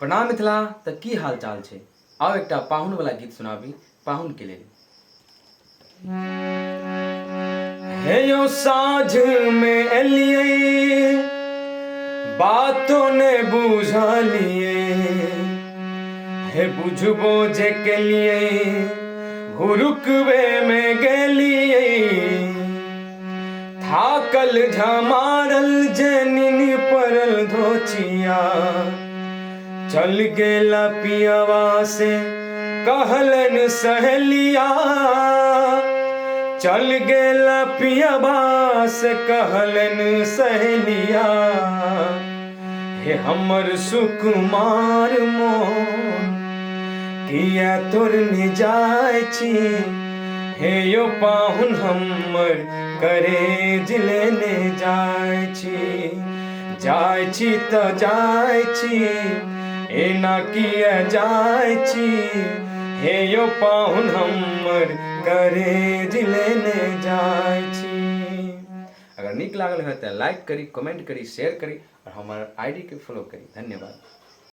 प्रणाम मिथिला तऽ की हाल चाल छै। आउ एकटा पाहुन वाला गीत सुनाबी पाहुन के लेल। हे यौ साँझ में एलियै बातो ने बुझलियै, हे बुझबो जे केलियै घुरुकबे में गेलियै। थाकल झमारल जनिन परल धोचिया, चल गेला पियवा से कहलन सहेलिया। चल गेला पियवा से कहलन सहेलिया, हे हमर सुकुमार मोन किया तोरने जाय छी। हे यो पाहुन हमर करेज लेने जाय छी। जाय छी तऽ जाय छी एना किया जाय छी। हे यो पाहुन हमर करेज लेने जाय छी। अगर नीक लागल है तो लाइक करी, कमेंट करी, शेयर करी और हमारे आईडी के फॉलो करी। धन्यवाद।